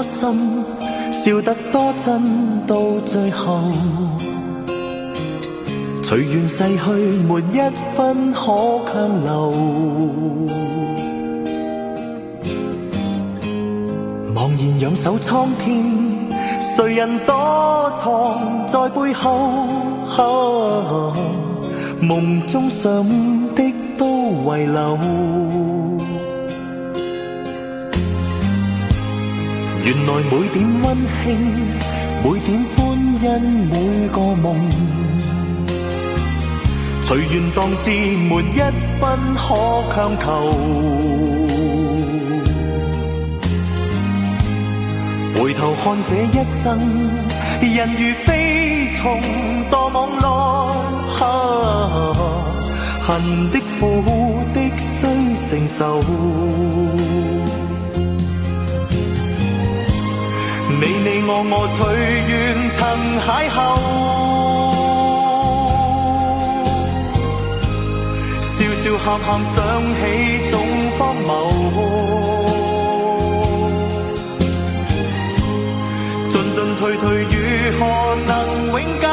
心，笑得多真，到最後隨緣逝去，沒一分可強留。茫然仰首蒼天，誰人躲藏在背後？夢中想的都遺留。原來每點溫馨，每點歡欣，每個夢隨緣當至，沒一分可強求。回頭看這一生，人如飛蟲墮網內，恨的苦的須承受。你我隨緣曾邂逅，笑笑喊喊想起總荒謬，進進退退如何能永久？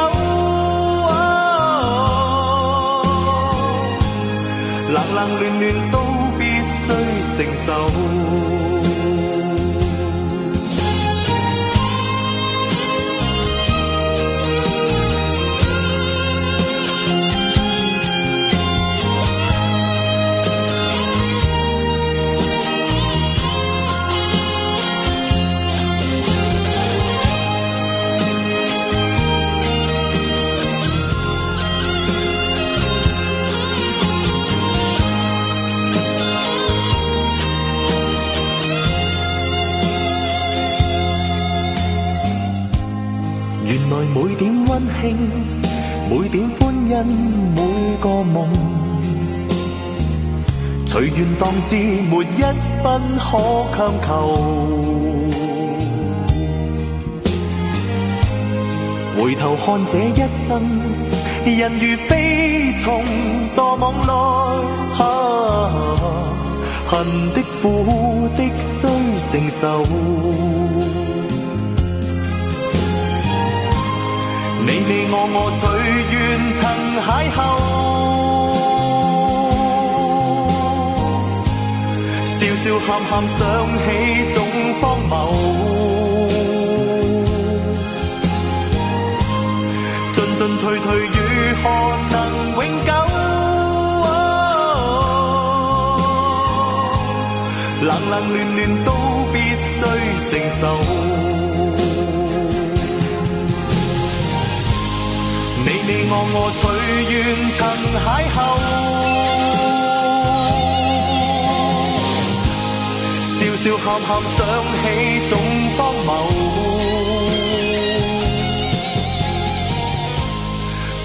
冷冷暖暖都必須承受。每點溫馨，每點歡欣，每個夢隨緣當至，沒一分可強求。回頭看這一生，人如飛蟲墮網內，恨的苦的須承受。你我隨緣曾邂逅，笑笑喊喊想起總荒謬，進進退退如何能永久？冷冷暖暖都必須承受。你我隨緣曾邂逅，笑笑喊喊想起總荒謬，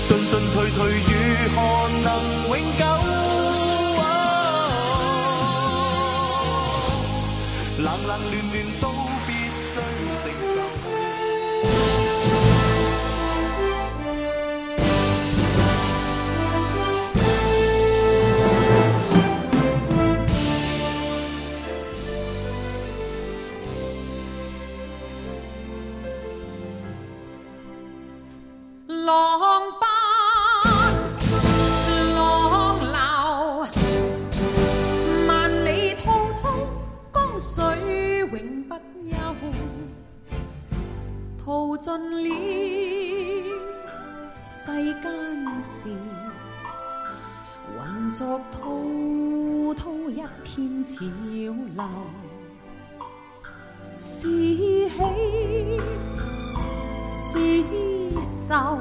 進進退退如何能永久？冷冷暖暖都必須承受。淘盡了世間事，混作滔滔一片潮流，是喜是愁，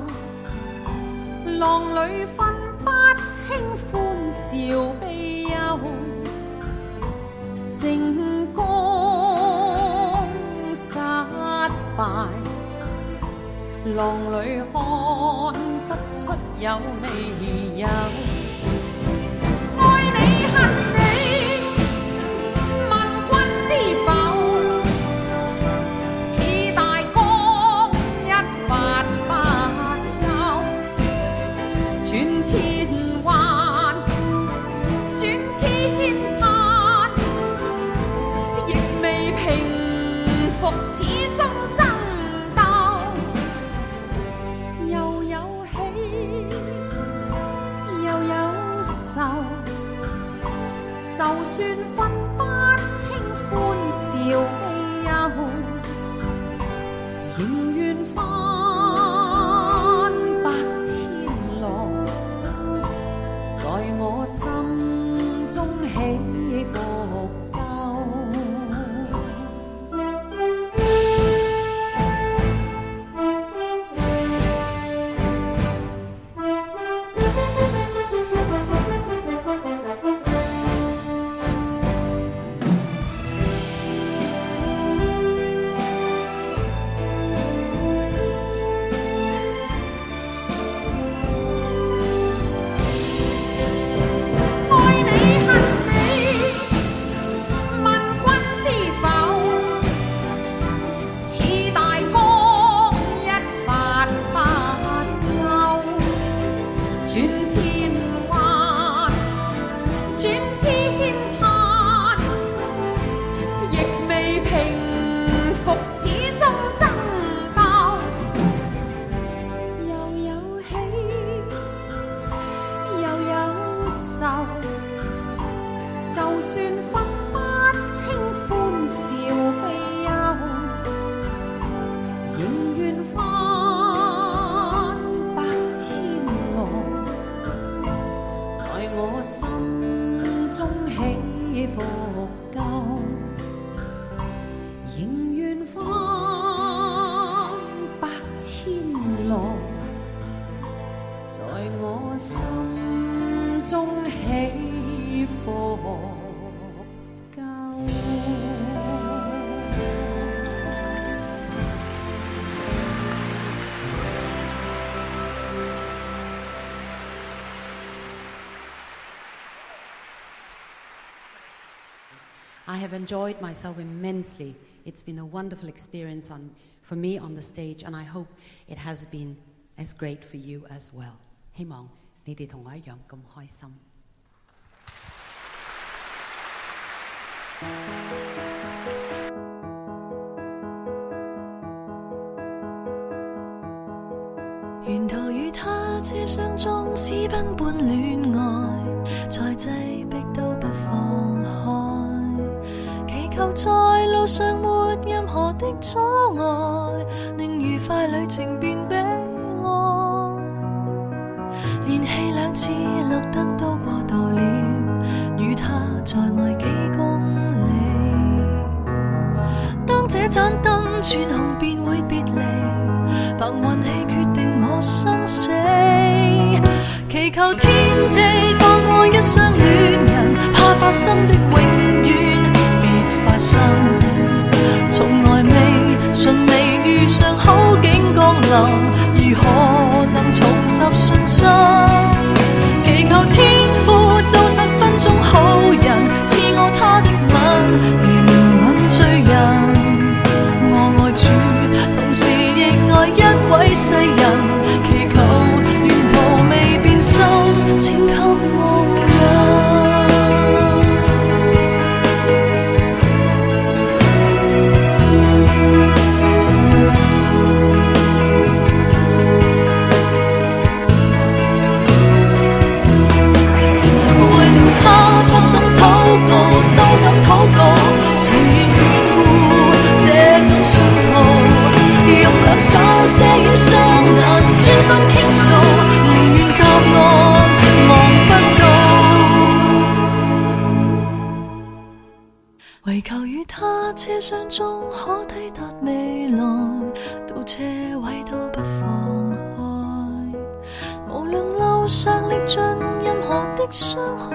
浪裏分不清歡笑悲憂，成功失敗，浪裏看不出有未有。愛你恨你，問君知否？似大江一發不收，轉千彎，轉千盼，亦未平復。始終爭鬥，又有喜又有愁，就算分不清歡笑悲憂，仍願翻百千浪，在我心中起伏夠。就算分不清歡笑悲憂，仍願翻百千浪，在我心中起伏夠，仍願翻百千浪，在我心中起伏夠。I have enjoyed myself immensely. It's been a wonderful experience for me on the stage, and I hope it has been as great for you as well. 希望你哋同我一樣咁開心。沿途與他車廂中私奔般戀愛，再擠迫都不放開，祈求在路上沒任何的阻礙，令愉快旅程變悲哀。連續2次綠燈都過渡了，與他在外幾公里。當這盞燈轉紅便會別離，憑運氣決定我生死，祈求天地放過一雙戀人，怕發生的永遠別發生，從來未順利遇上好景降臨，如何能重拾信心？祈求天父做10分鐘好人，賜我他的吻，憐憫罪人。我愛主，同時亦愛一位世人，祈求沿途未變心，請給我為了他不懂禱告，都敢禱告，誰願眷顧這種信徒？用兩手遮掩雙眼，專心傾訴，寧願答案望不到。唯求與他車廂中可抵達未來，到車位都不放開。無論路上歷盡任何的傷害，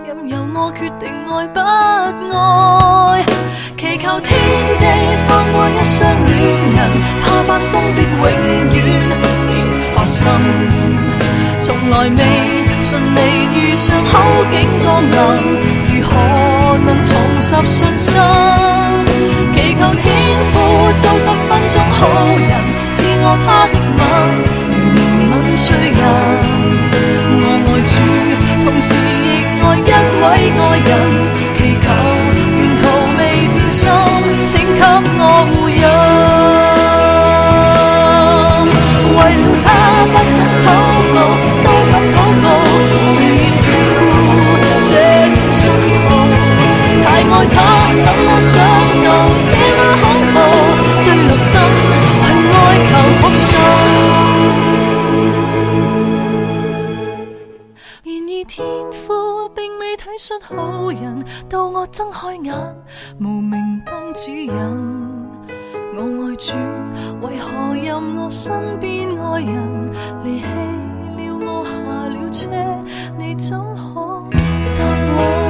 任由我決定愛不愛。祈求天地放過一雙戀人，怕發生的永遠別發生，從來未順利遇上好景降臨，如何能重拾信心？祈求天父做10分鐘好人，賜我他的吻，憐憫罪人。我愛主，同時亦愛一位愛人，祈求沿途未變心，請給我回睜開眼，無明燈指引。我愛主，為何任我身邊愛人離棄了我下了車？你怎可答我？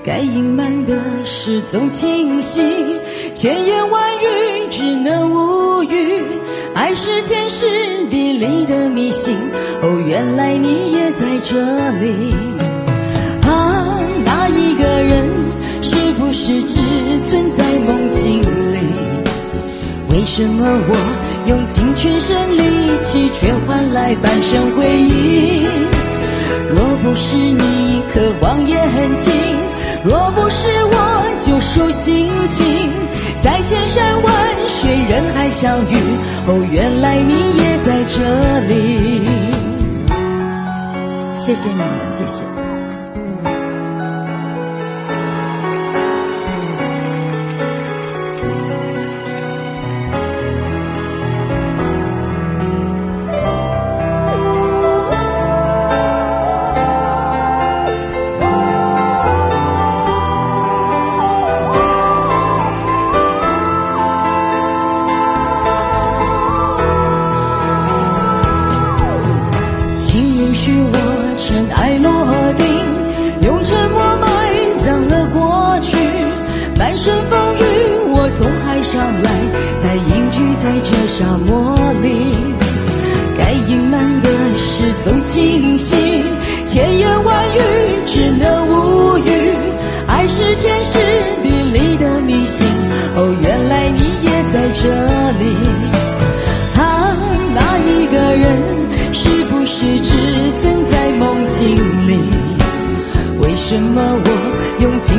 该隐瞒的事总清晰，千言万语只能无语。爱是天时地利的迷信，哦，原来你也在这里。啊，那一个人是不是只存在梦境里？为什么我用尽全身力气，却换来半生回忆？若不是你渴望眼睛，若不是我救赎心情，在千山万水人海相遇，哦，原来你也在这里。谢谢你们，谢谢。尘埃落定，用沉默埋葬了过去，满身风雨我从海上来，才隐居在这沙漠里。该隐瞒的事总清晰，千言万语只能无语，爱是天时地利的迷信，哦，原来你也在这里。那一个人是不是只存在梦境里？为什么我用尽